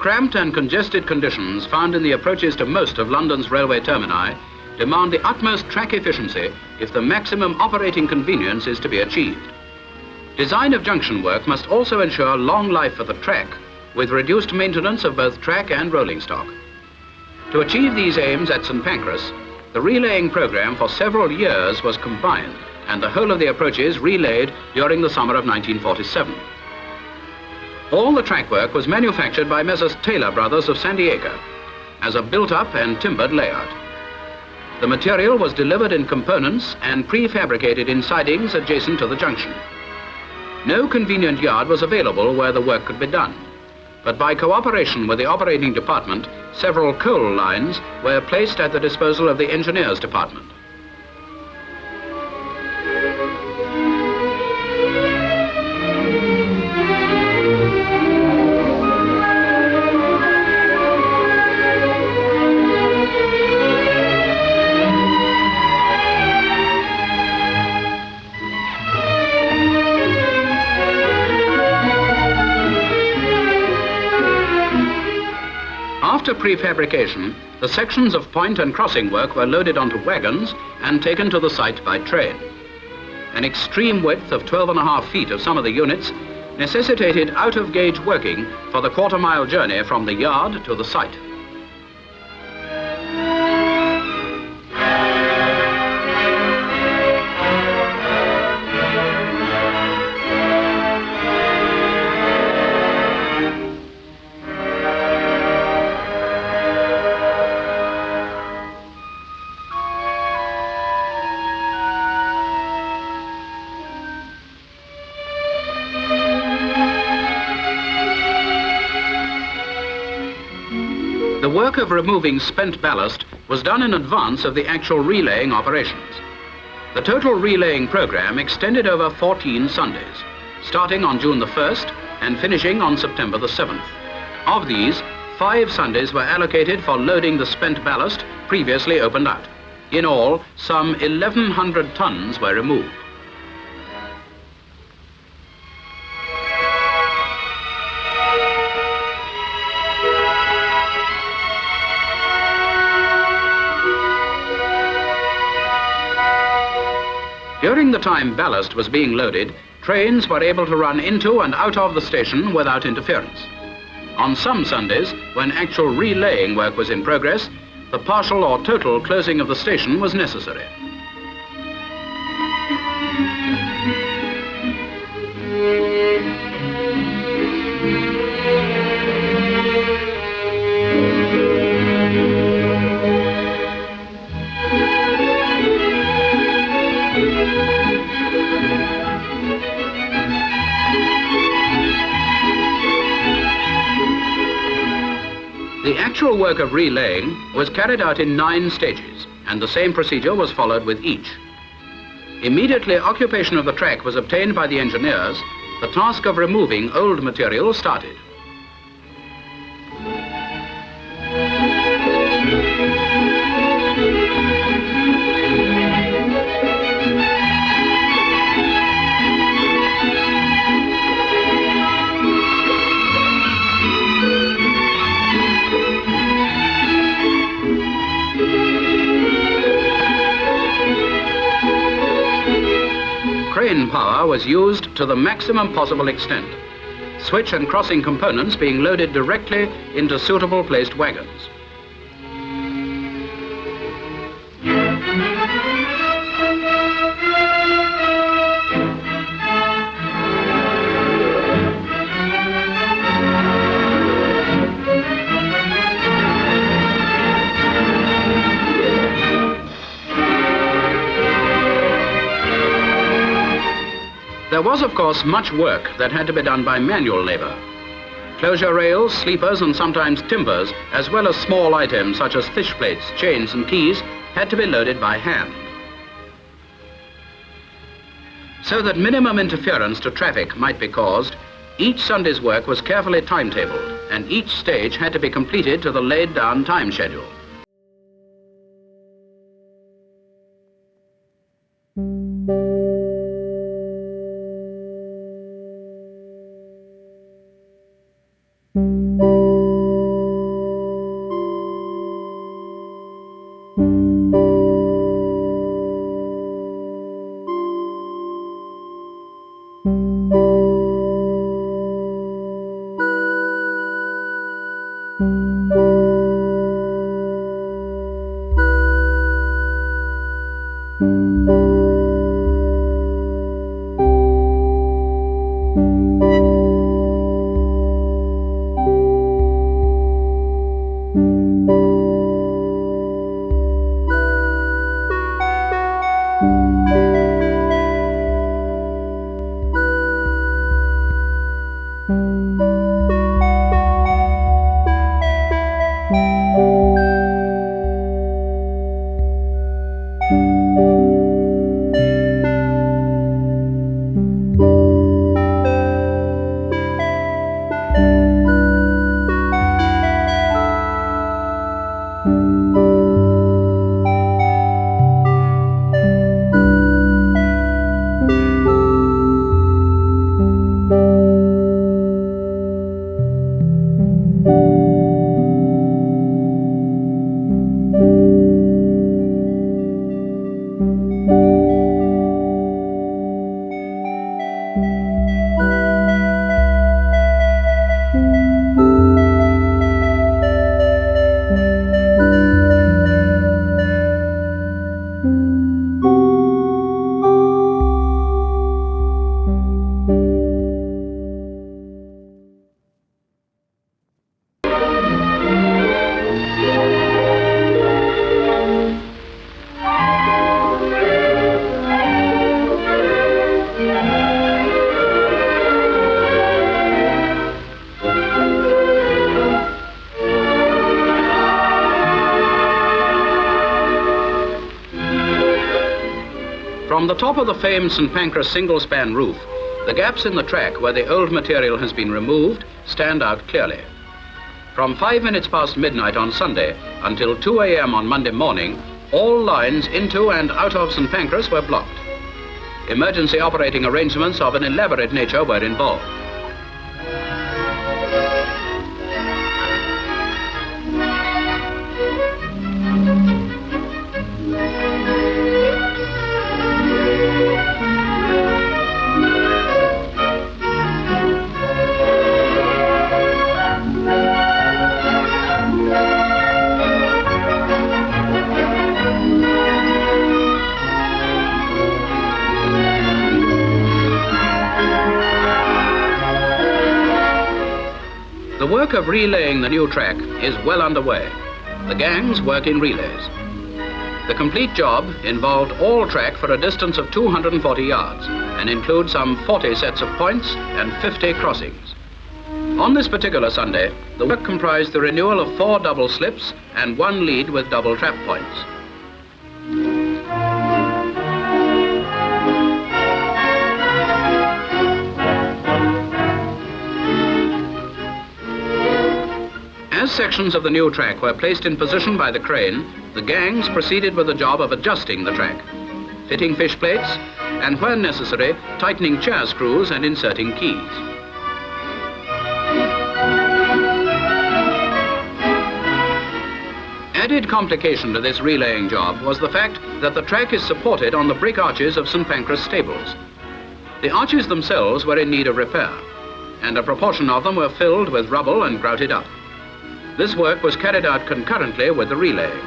Cramped and congested conditions found in the approaches to most of London's railway termini demand the utmost track efficiency if the maximum operating convenience is to be achieved. Design of junction work must also ensure long life for the track, with reduced maintenance of both track and rolling stock. To achieve these aims at St Pancras, the relaying programme for several years was combined and the whole of the approaches relayed during the summer of 1947. All the track work was manufactured by Messrs. Taylor Brothers of San Diego as a built-up and timbered layout. The material was delivered in components and prefabricated in sidings adjacent to the junction. No convenient yard was available where the work could be done, but by cooperation with the operating department, several coal lines were placed at the disposal of the engineers department. After prefabrication, the sections of point and crossing work were loaded onto wagons and taken to the site by train. An extreme width of 12.5 feet of some of the units necessitated out-of-gauge working for the quarter-mile journey from the yard to the site. The work of removing spent ballast was done in advance of the actual relaying operations. The total relaying program extended over 14 Sundays, starting on June the 1st and finishing on September the 7th. Of these, 5 Sundays were allocated for loading the spent ballast previously opened out. In all, some 1,100 tons were removed. During the time ballast was being loaded, trains were able to run into and out of the station without interference. On some Sundays, when actual relaying work was in progress, the partial or total closing of the station was necessary. The actual work of relaying was carried out in 9 stages, and the same procedure was followed with each. Immediately occupation of the track was obtained by the engineers, the task of removing old material started. Crane power was used to the maximum possible extent, switch and crossing components being loaded directly into suitable placed wagons. There was, of course, much work that had to be done by manual labor. Closure rails, sleepers, and sometimes timbers, as well as small items such as fish plates, chains, and keys, had to be loaded by hand. So that minimum interference to traffic might be caused, each Sunday's work was carefully timetabled, and each stage had to be completed to the laid-down time schedule. From the top of the famed St. Pancras single-span roof, the gaps in the track where the old material has been removed stand out clearly. From 5 minutes past midnight on Sunday until 2 a.m. on Monday morning, all lines into and out of St. Pancras were blocked. Emergency operating arrangements of an elaborate nature were involved. The work of relaying the new track is well underway. The gangs work in relays. The complete job involved all track for a distance of 240 yards and includes some 40 sets of points and 50 crossings. On this particular Sunday, the work comprised the renewal of 4 double slips and 1 lead with double trap points. As sections of the new track were placed in position by the crane, the gangs proceeded with the job of adjusting the track, fitting fish plates, and when necessary, tightening chair screws and inserting keys. Added complication to this relaying job was the fact that the track is supported on the brick arches of St. Pancras stables. The arches themselves were in need of repair, and a proportion of them were filled with rubble and grouted up. This work was carried out concurrently with the relaying.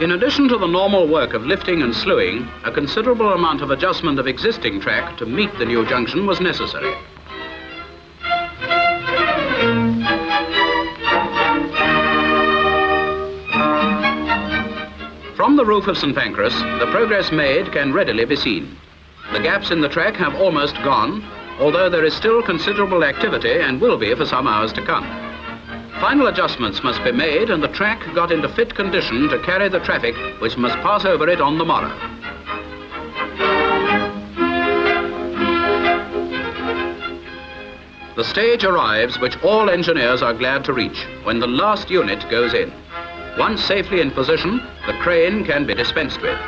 In addition to the normal work of lifting and slewing, a considerable amount of adjustment of existing track to meet the new junction was necessary. From the roof of St. Pancras, the progress made can readily be seen. The gaps in the track have almost gone, although there is still considerable activity and will be for some hours to come. Final adjustments must be made and the track got into fit condition to carry the traffic which must pass over it on the morrow. The stage arrives which all engineers are glad to reach when the last unit goes in. Once safely in position, the crane can be dispensed with.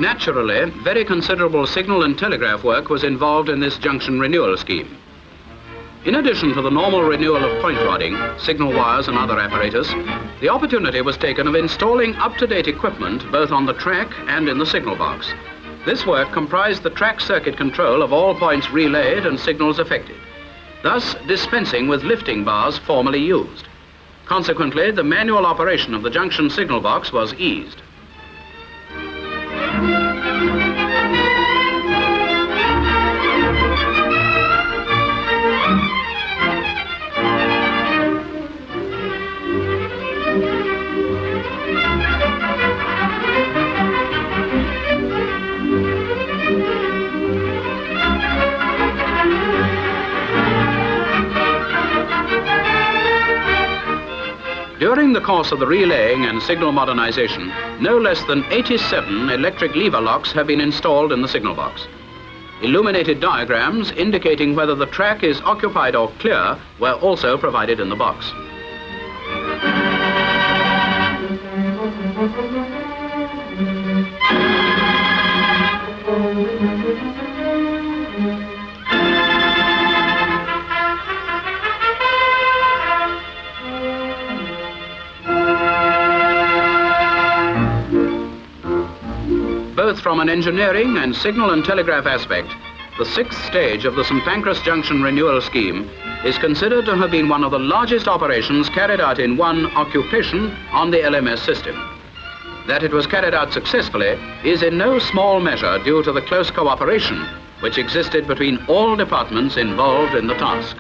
Naturally, very considerable signal and telegraph work was involved in this junction renewal scheme. In addition to the normal renewal of point rodding, signal wires and other apparatus, the opportunity was taken of installing up-to-date equipment both on the track and in the signal box. This work comprised the track circuit control of all points relayed and signals affected, thus dispensing with lifting bars formerly used. Consequently, the manual operation of the junction signal box was eased. During the course of the relaying and signal modernization, no less than 87 electric lever locks have been installed in the signal box. Illuminated diagrams indicating whether the track is occupied or clear were also provided in the box. Both from an engineering and signal and telegraph aspect, the sixth stage of the St. Pancras Junction renewal scheme is considered to have been one of the largest operations carried out in one occupation on the LMS system. That it was carried out successfully is in no small measure due to the close cooperation which existed between all departments involved in the task.